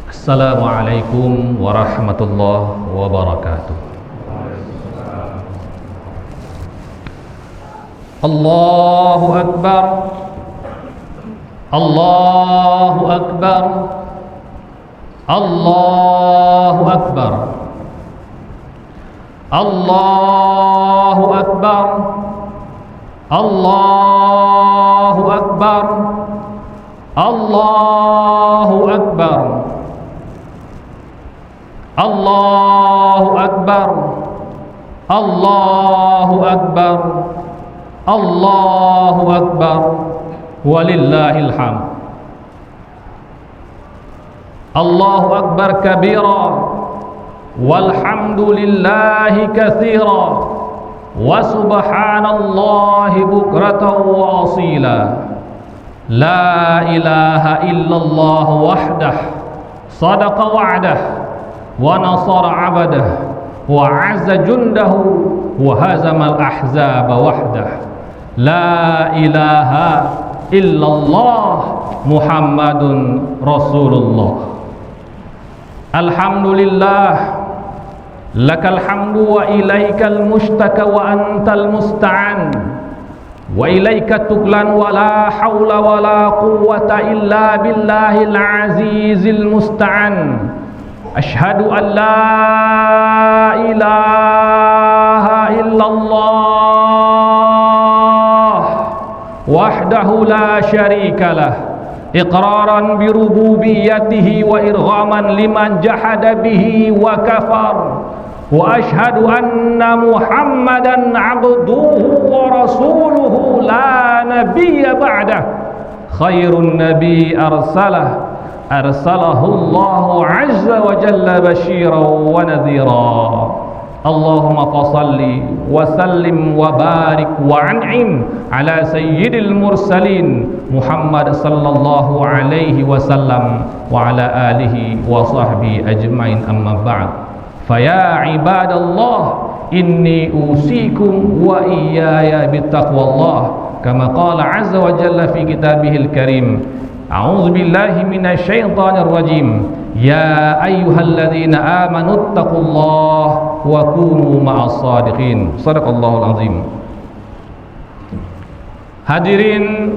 Assalamualaikum warahmatullahi wabarakatuh. Allahu Akbar, Allahu Akbar, Allahu Akbar, Allahu Akbar, Allahu Akbar, Allahu Akbar, Allahu Akbar, Allahu Akbar, Allahu Akbar, walillahil hamd. Allahu Akbar kabira, walhamdulillahi katsira, wa subhanallahi bukratan wa asila. La ilaha illallah wahdah, sadaqa wa'dah, wa nasara 'abdah, wa 'azza jundahu, wa hazamal ahzaba wahdah. La ilaha illallah Muhammadun Rasulullah. Alhamdulillah, lakal hamdu wa ilaikal mustaka wa antal musta'an, wa ilaika tuklan wa la hawla wa la quwwata illa billahil azizil musta'an. Ashhadu an la ilaha illallah wahdahu la syarika lah, iqraran bi rububiyyatihi wa irghaman liman jahada bihi wa kafar. Wa ashhadu anna Muhammadan abduhu wa rasuluhu la nabiyya ba'dah. Khairun nabi arsalahu Allahu azza wa jalla basyiran wa nadhira. Allahumma fasalli wa sallim wa barik wa an'im ala sayyidil mursalin Muhammad sallallahu alaihi wasallam wa ala alihi wa sahbihi ajma'in, amma ba'd. Faya ibadallah, inni usikum wa iyaya bittaqwallah kama qala azza wa jalla fi kitabihil karim. A'udzu billahi minasyaitonir rajim. Ya ayyuhalladzina amanu taqullaha wa kunu ma'as shadiqin. Shadaqallahul azim. Hadirin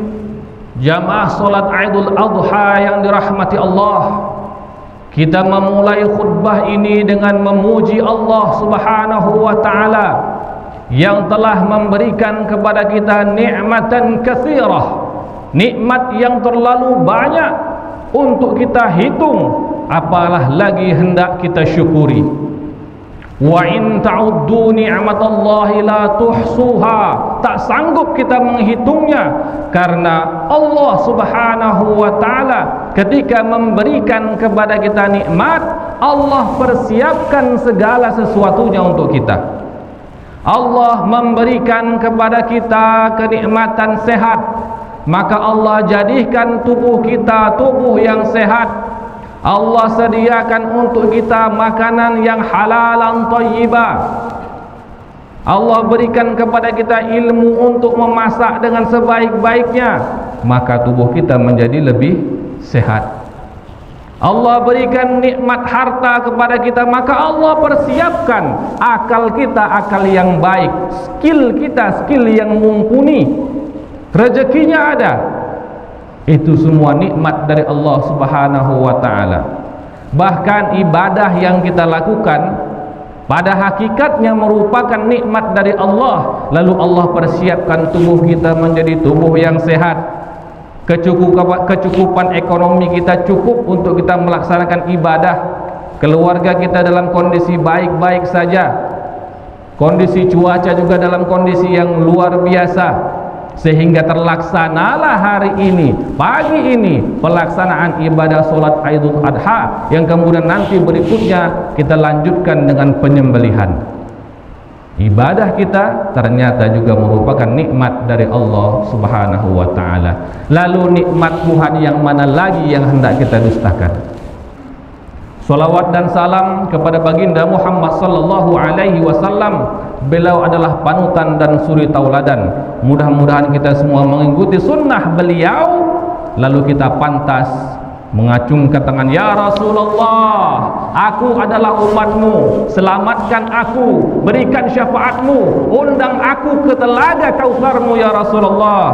jamaah salat Idul Adha yang dirahmati Allah, kita memulai khutbah ini dengan memuji Allah Subhanahu wa taala yang telah memberikan kepada kita nikmatan katsirah, nikmat yang terlalu banyak untuk kita hitung, apalah lagi hendak kita syukuri. Wa in ta'uddu ni'matallahi la tuhsuha, tak sanggup kita menghitungnya, karena Allah Subhanahu wa taala ketika memberikan kepada kita nikmat, Allah persiapkan segala sesuatunya untuk kita. Allah memberikan kepada kita kenikmatan sehat, maka Allah jadikan tubuh kita tubuh yang sehat. Allah sediakan untuk kita makanan yang halalan thayyibah. Allah berikan kepada kita ilmu untuk memasak dengan sebaik-baiknya, maka tubuh kita menjadi lebih sehat. Allah berikan nikmat harta kepada kita, maka Allah persiapkan akal kita akal yang baik, skill kita skill yang mumpuni, rezekinya ada. Itu semua nikmat dari Allah Subhanahu wa taala. Bahkan ibadah yang kita lakukan pada hakikatnya merupakan nikmat dari Allah. Lalu Allah persiapkan tubuh kita menjadi tubuh yang sehat. Kecukupan ekonomi kita cukup untuk kita melaksanakan ibadah. Keluarga kita dalam kondisi baik-baik saja. Kondisi cuaca juga dalam kondisi yang luar biasa, sehingga terlaksanalah hari ini, pagi ini, pelaksanaan ibadah solat Idul Adha, yang kemudian nanti berikutnya kita lanjutkan dengan penyembelihan. Ibadah kita ternyata juga merupakan nikmat dari Allah Subhanahu wa taala. Lalu nikmat Tuhan yang mana lagi yang hendak kita dustakan? Salawat dan salam kepada baginda Muhammad sallallahu alaihi wasallam. Beliau adalah panutan dan suri tauladan. Mudah-mudahan kita semua mengikuti sunnah beliau, lalu kita pantas mengacungkan tangan, ya Rasulullah, aku adalah umatmu, selamatkan aku, berikan syafaatmu, undang aku ke telaga Kautsarmu ya Rasulullah,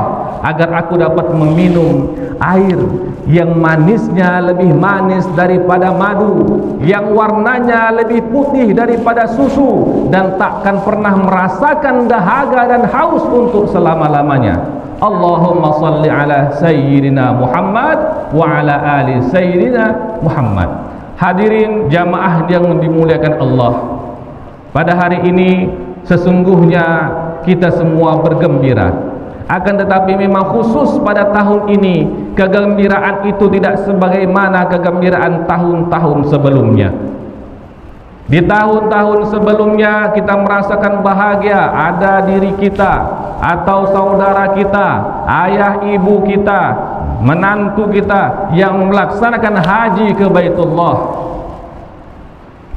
agar aku dapat meminum air yang manisnya lebih manis daripada madu, yang warnanya lebih putih daripada susu, dan takkan pernah merasakan dahaga dan haus untuk selama-lamanya. Allahumma salli ala Sayyidina Muhammad wa ala ali Sayyidina Muhammad. Hadirin jamaah yang dimuliakan Allah, pada hari ini sesungguhnya kita semua bergembira. Akan tetapi memang khusus pada tahun ini, kegembiraan itu tidak sebagaimana kegembiraan tahun-tahun sebelumnya. Di tahun-tahun sebelumnya kita merasakan bahagia, ada diri kita atau saudara kita, ayah ibu kita, menantu kita yang melaksanakan haji ke Baitullah.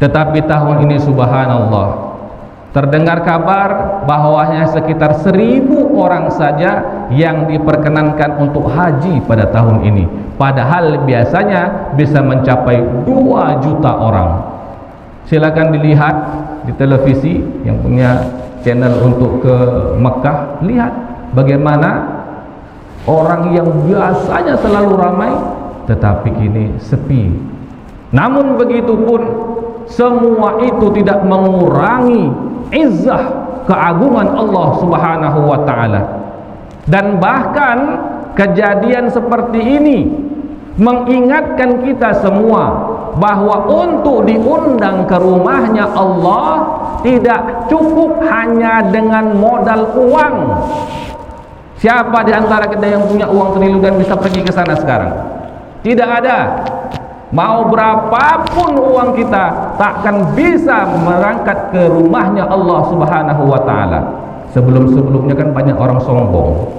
Tetapi tahun ini subhanallah, terdengar kabar bahwasanya sekitar 1.000 orang saja yang diperkenankan untuk haji pada tahun ini, padahal biasanya bisa mencapai 2 juta orang. Silakan dilihat di televisi yang punya channel untuk ke Mekah, lihat bagaimana orang yang biasanya selalu ramai tetapi kini sepi. Namun begitu pun semua itu tidak mengurangi izzah keagungan Allah Subhanahu wa taala. Dan bahkan kejadian seperti ini mengingatkan kita semua bahwa untuk diundang ke rumahnya Allah tidak cukup hanya dengan modal uang. Siapa di antara kita yang punya uang triliunan bisa pergi ke sana sekarang? Tidak ada. Mau berapapun uang kita takkan bisa berangkat ke rumahnya Allah Subhanahu wa taala. Sebelum-sebelumnya kan banyak orang sombong.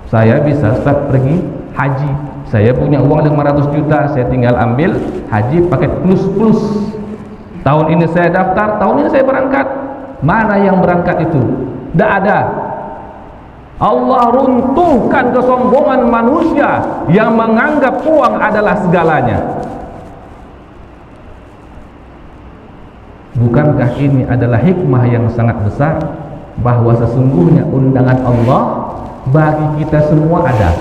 Saya bisa start pergi haji, saya punya uang 500 juta, saya tinggal ambil haji paket plus. Tahun ini saya daftar, tahun ini saya berangkat. Mana yang berangkat itu? Tidak ada. Allah runtuhkan kesombongan manusia yang menganggap uang adalah segalanya. Bukankah ini adalah hikmah yang sangat besar, bahwa sesungguhnya undangan Allah bagi kita semua ada.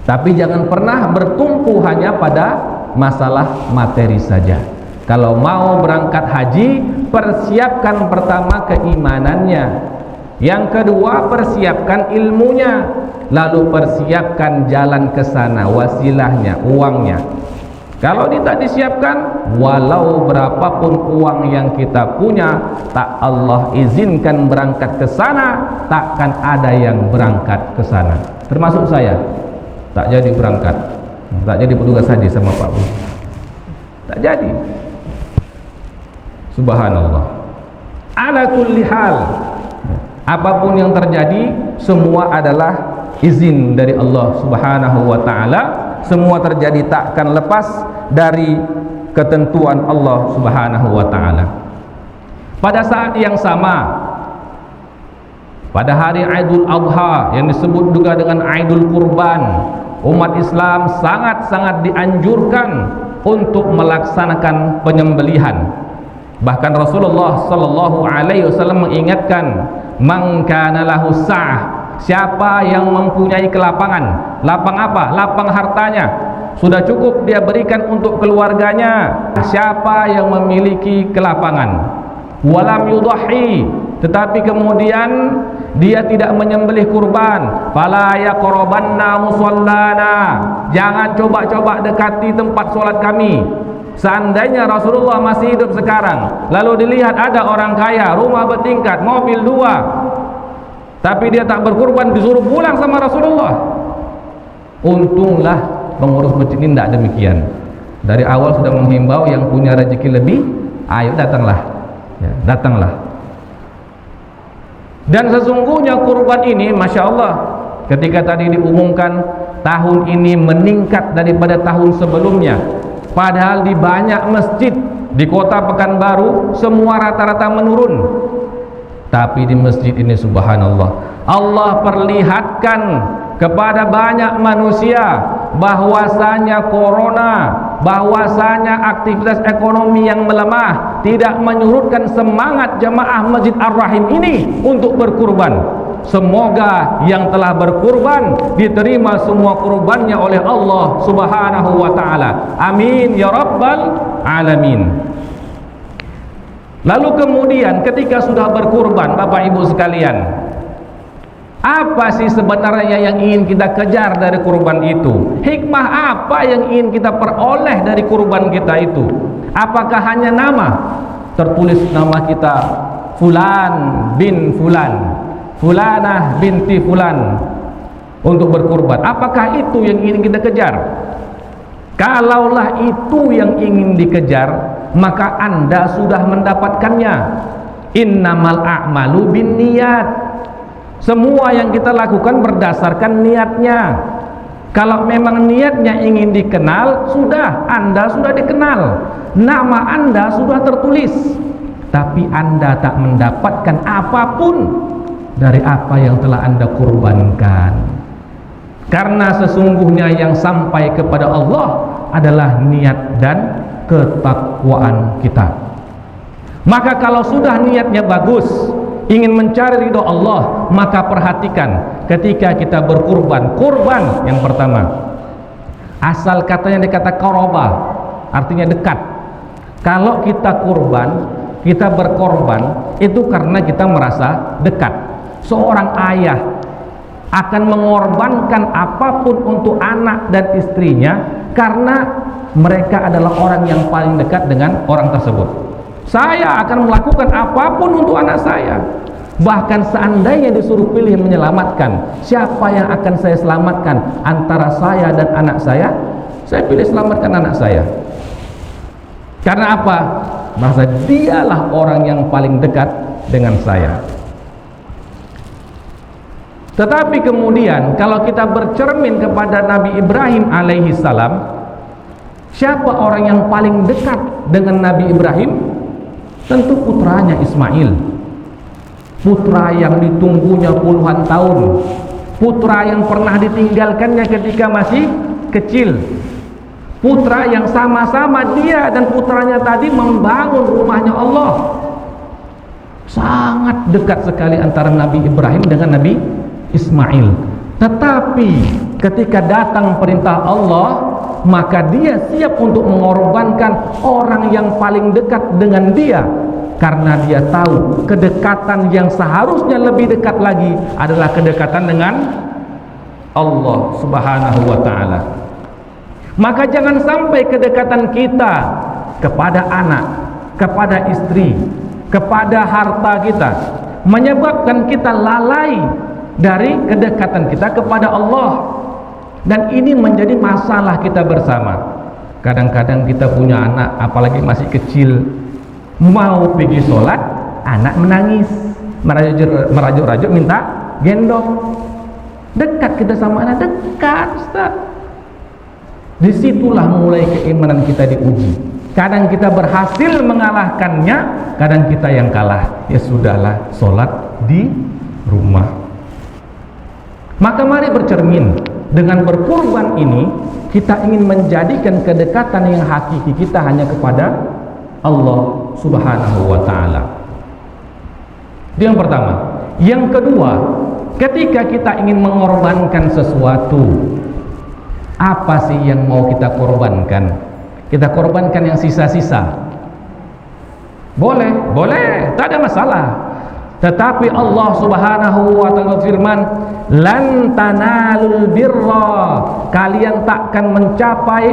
Tapi jangan pernah bertumpu hanya pada masalah materi saja. Kalau mau berangkat haji, persiapkan pertama keimanannya, yang kedua persiapkan ilmunya, lalu persiapkan jalan ke sana, wasilahnya, uangnya. Kalau tidak disiapkan, walau berapapun uang yang kita punya, tak Allah izinkan berangkat ke sana, takkan ada yang berangkat ke sana. Termasuk saya, tak jadi berangkat, tak jadi petugas haji sama Pak Bu, tak jadi. Subhanallah. Ala kulli hal, apapun yang terjadi, semua adalah izin dari Allah Subhanahu wa ta'ala. Semua terjadi takkan lepas dari ketentuan Allah Subhanahu wa ta'ala. Pada saat yang sama, pada hari Aidul Adha yang disebut juga dengan Aidul Kurban, umat Islam sangat-sangat dianjurkan untuk melaksanakan penyembelihan. Bahkan Rasulullah sallallahu alaihi wasallam mengingatkan, "Man kana lahu sa'ah," siapa yang mempunyai kelapangan. Lapang apa? Lapang hartanya, sudah cukup dia berikan untuk keluarganya. Siapa yang memiliki kelapangan, walam yudhi, tetapi kemudian dia tidak menyembelih kurban, fala yaqrabanna musallana, jangan coba-coba dekati tempat sholat kami. Seandainya Rasulullah masih hidup sekarang, lalu dilihat ada orang kaya, rumah bertingkat, mobil 2, tapi dia tak berkurban, disuruh pulang sama Rasulullah. Untunglah pengurus masjid ini tidak demikian. Dari awal sudah menghimbau yang punya rezeki lebih, ayo datanglah, ya, datanglah. Dan sesungguhnya kurban ini, Masya Allah, ketika tadi diumumkan tahun ini meningkat daripada tahun sebelumnya, padahal di banyak masjid di kota Pekanbaru semua rata-rata menurun. Tapi di masjid ini subhanallah, Allah perlihatkan kepada banyak manusia bahwasanya corona, bahwasanya aktivitas ekonomi yang melemah tidak menyurutkan semangat jamaah Masjid Ar-Rahim ini untuk berkurban. Semoga yang telah berkurban diterima semua kurbannya oleh Allah Subhanahu wa taala. Amin ya rabbal alamin. Lalu kemudian ketika sudah berkurban, Bapak Ibu sekalian, apa sih sebenarnya yang ingin kita kejar dari kurban itu? Hikmah apa yang ingin kita peroleh dari kurban kita itu? Apakah hanya nama? Tertulis nama kita Fulan bin Fulan, Fulanah binti Fulan untuk berkurban. Apakah itu yang ingin kita kejar? Kalaulah itu yang ingin dikejar, maka Anda sudah mendapatkannya. Innamal a'malu binniyat. Semua yang kita lakukan berdasarkan niatnya. Kalau memang niatnya ingin dikenal, sudah, Anda sudah dikenal, nama Anda sudah tertulis. Tapi Anda tak mendapatkan apapun dari apa yang telah Anda kurbankan, karena sesungguhnya yang sampai kepada Allah adalah niat dan ketakwaan kita. Maka kalau sudah niatnya bagus, ingin mencari ridho Allah, maka perhatikan ketika kita berkurban. Kurban yang pertama, asal katanya dikata qarabah, artinya dekat. Kalau kita kurban, kita berkorban itu karena kita merasa dekat. Seorang ayah akan mengorbankan apapun untuk anak dan istrinya karena mereka adalah orang yang paling dekat dengan orang tersebut. Saya akan melakukan apapun untuk anak saya. Bahkan seandainya disuruh pilih menyelamatkan, siapa yang akan saya selamatkan antara saya dan anak saya pilih selamatkan anak saya. Karena apa? Masa dialah orang yang paling dekat dengan saya. Tetapi kemudian kalau kita bercermin kepada Nabi Ibrahim alaihi salam, siapa orang yang paling dekat dengan Nabi Ibrahim? Tentu putranya Ismail. Putra yang ditunggunya puluhan tahun, putra yang pernah ditinggalkannya ketika masih kecil, putra yang sama-sama dia dan putranya tadi membangun rumahnya Allah. Sangat dekat sekali antara Nabi Ibrahim dengan Nabi Ismail. Tetapi ketika datang perintah Allah, maka dia siap untuk mengorbankan orang yang paling dekat dengan dia, karena dia tahu kedekatan yang seharusnya lebih dekat lagi adalah kedekatan dengan Allah Subhanahu wa ta'ala. Maka jangan sampai kedekatan kita kepada anak, kepada istri, kepada harta kita menyebabkan kita lalai dari kedekatan kita kepada Allah. Dan ini menjadi masalah kita bersama. Kadang-kadang kita punya anak, apalagi masih kecil, mau pergi sholat, anak menangis, merajuk-rajuk minta gendong. Dekat kita sama anak, dekat, Ustaz. Disitulah mulai keimanan kita diuji. Kadang kita berhasil mengalahkannya, kadang kita yang kalah. Ya sudahlah, sholat di rumah. Maka mari bercermin. Dengan berkurban ini, kita ingin menjadikan kedekatan yang hakiki kita hanya kepada Allah Subhanahu wa ta'ala. Itu yang pertama. Yang kedua, ketika kita ingin mengorbankan sesuatu, apa sih yang mau kita korbankan? Kita korbankan yang sisa-sisa. Boleh, boleh, tak ada masalah. Tetapi Allah Subhanahu wa ta'ala firman, lan tanalul birra, kalian takkan mencapai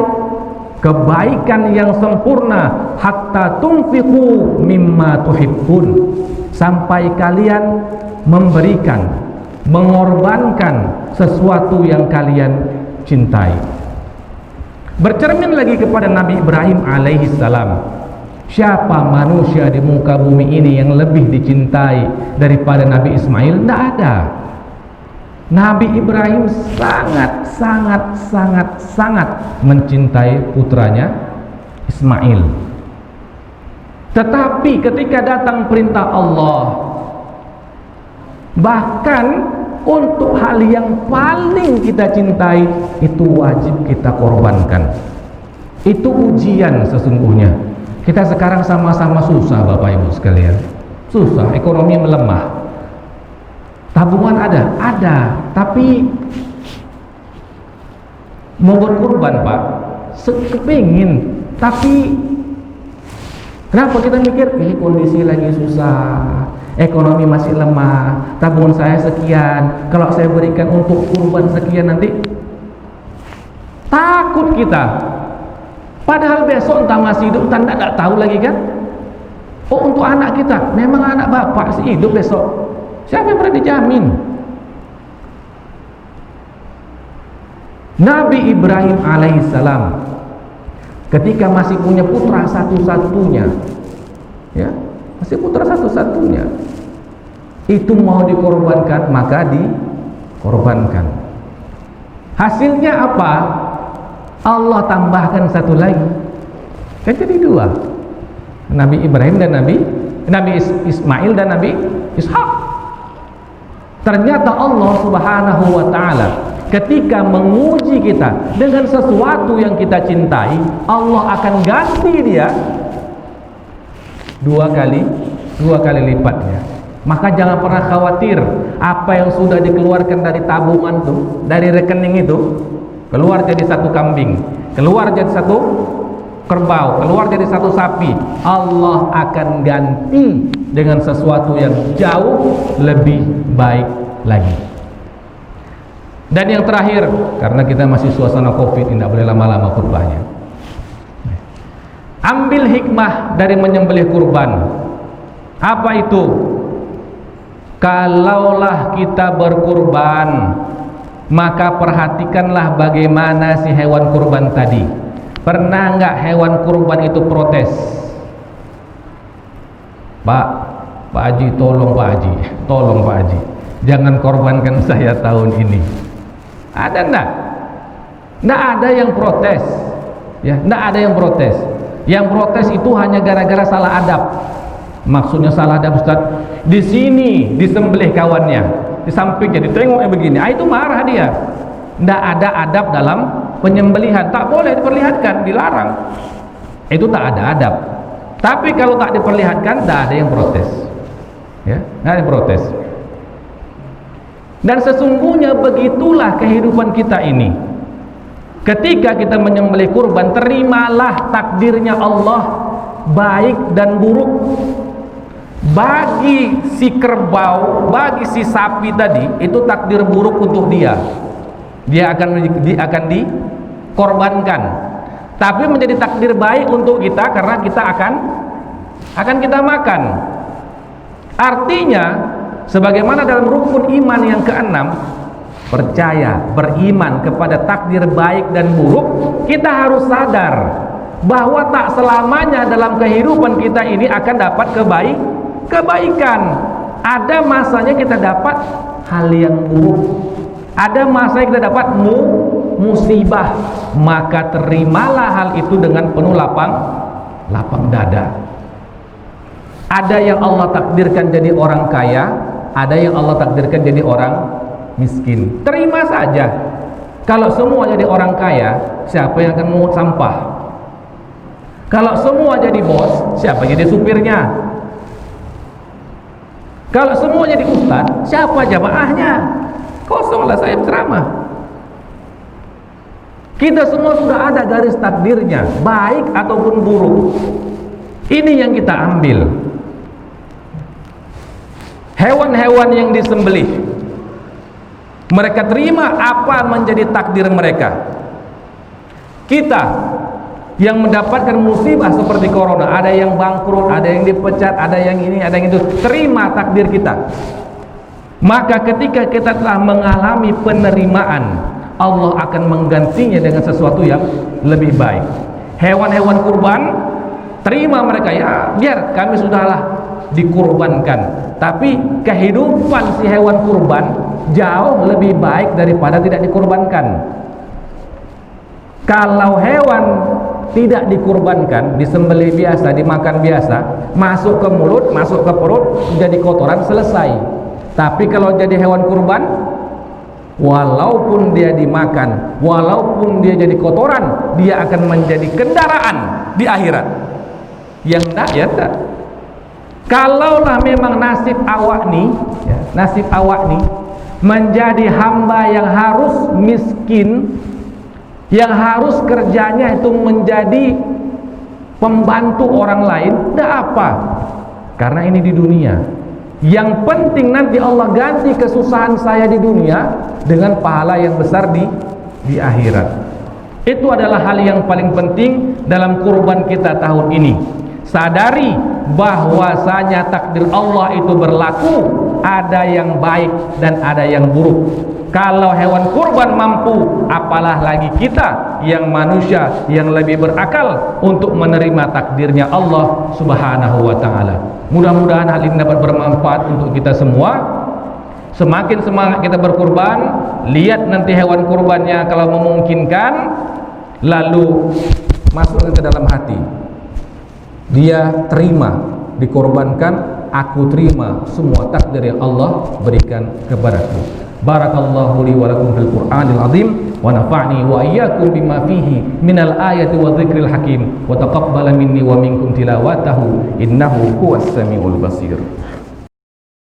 kebaikan yang sempurna hatta tunfiqu mimma tuhibbun, sampai kalian memberikan, mengorbankan sesuatu yang kalian cintai. Bercermin lagi kepada Nabi Ibrahim alaihi salam. Siapa manusia di muka bumi ini yang lebih dicintai daripada Nabi Ismail? Tidak ada. Nabi Ibrahim sangat mencintai putranya Ismail. Tetapi ketika datang perintah Allah, bahkan untuk hal yang paling kita cintai itu wajib kita korbankan. Itu ujian sesungguhnya. Kita sekarang sama-sama susah Bapak Ibu sekalian. Susah, ekonomi melemah. Tabungan ada, tapi mau berkorban Pak, kepingin, tapi kenapa kita mikir ini kondisi lagi susah, ekonomi masih lemah, tabungan saya sekian, kalau saya berikan untuk kurban sekian nanti takut kita. Padahal besok entah masih hidup, entah tidak tahu lagi kan. Oh, untuk anak kita, memang anak bapak sih hidup besok, siapa yang pernah dijamin? Nabi Ibrahim alaihissalam ketika masih punya putra satu-satunya, ya, masih putra satu-satunya, itu mau dikorbankan, maka dikorbankan. Hasilnya apa? Allah tambahkan satu lagi, kan jadi dua, Nabi Ibrahim dan Nabi Ismail dan Nabi Ishak. Ternyata Allah subhanahu wa ta'ala ketika menguji kita dengan sesuatu yang kita cintai, Allah akan ganti dia dua kali lipatnya. Maka jangan pernah khawatir apa yang sudah dikeluarkan dari tabungan itu, dari rekening itu, keluar jadi satu kambing, keluar jadi satu kerbau, keluar jadi satu sapi. Allah akan ganti dengan sesuatu yang jauh lebih baik lagi. Dan yang terakhir, karena kita masih suasana Covid, tidak boleh lama-lama kurbannya. Ambil hikmah dari menyembelih kurban. Apa itu? Kalaulah kita berkurban, maka perhatikanlah bagaimana si hewan kurban tadi. Pernah nggak hewan kurban itu protes? Pak Haji, tolong Pak Haji, jangan korbankan saya tahun ini. Ada enggak? Enggak ada yang protes. Ya, enggak ada yang protes. Yang protes itu hanya gara-gara salah adab. Maksudnya salah adab, Ustaz. Di sini disembelih kawannya, di sampingnya ditengok begini. Itu marah dia. Enggak ada adab dalam penyembelihan. Tak boleh diperlihatkan, dilarang. Itu tak ada adab. Tapi kalau tak diperlihatkan, enggak ada yang protes. Ya, enggak ada yang protes. Dan sesungguhnya begitulah kehidupan kita ini. Ketika kita menyembelih kurban, terimalah takdirnya Allah, baik dan buruk. Bagi si kerbau, bagi si sapi tadi, itu takdir buruk untuk dia. Dia akan dikorbankan. Tapi menjadi takdir baik untuk kita karena kita akan kita makan. Artinya, sebagaimana dalam rukun iman yang keenam, percaya, beriman kepada takdir baik dan buruk, kita harus sadar bahwa tak selamanya dalam kehidupan kita ini akan dapat kebaikan. Ada masanya kita dapat hal yang buruk, ada masanya kita dapat musibah. Maka terimalah hal itu dengan penuh lapang dada. Ada yang Allah takdirkan jadi orang kaya, ada yang Allah takdirkan jadi orang miskin. Terima saja. Kalau semua jadi orang kaya, siapa yang akan mungut sampah? Kalau semua jadi bos, siapa jadi supirnya? Kalau semua jadi ustaz, siapa jamaahnya? Kosonglah saya ceramah. Kita semua sudah ada garis takdirnya, baik ataupun buruk. Ini yang kita ambil. Hewan-hewan yang disembelih, mereka terima apa menjadi takdir mereka. Kita yang mendapatkan musibah seperti corona, ada yang bangkrut, ada yang dipecat, ada yang ini, ada yang itu, terima takdir kita. Maka ketika kita telah mengalami penerimaan, Allah akan menggantinya dengan sesuatu yang lebih baik. Hewan-hewan kurban, terima mereka, ya biar kami sudahlah dikurbankan. Tapi kehidupan si hewan kurban jauh lebih baik daripada tidak dikurbankan. Kalau hewan tidak dikurbankan, disembelih biasa, dimakan biasa, masuk ke mulut, masuk ke perut, jadi kotoran, selesai. Tapi kalau jadi hewan kurban, walaupun dia dimakan, walaupun dia jadi kotoran, dia akan menjadi kendaraan di akhirat. Yang enggak ya enggak. Kalaulah memang nasib awak nih, ya, nasib awak nih menjadi hamba yang harus miskin, yang harus kerjanya itu menjadi pembantu orang lain, enggak apa. Karena ini di dunia. Yang penting nanti Allah ganti kesusahan saya di dunia dengan pahala yang besar di akhirat. Itu adalah hal yang paling penting dalam kurban kita tahun ini. Sadari bahwasanya takdir Allah itu berlaku, ada yang baik dan ada yang buruk. Kalau hewan kurban mampu, apalah lagi kita yang manusia yang lebih berakal untuk menerima takdirnya Allah Subhanahu wa taala. Mudah-mudahan hal ini dapat bermanfaat untuk kita semua. Semakin semangat kita berkurban, lihat nanti hewan kurbannya kalau memungkinkan, lalu masuk ke dalam hati. Dia terima dikorbankan, aku terima semua takdir yang Allah berikan kepadaku. Barakallahu li wa lakum fil Qur'anil azim wa nafa'ni wa iyyakum bima fihi minal ayati wa dzikril hakim wa taqabbala minni wa minkum tilawatahu innahu huwas samiul basir.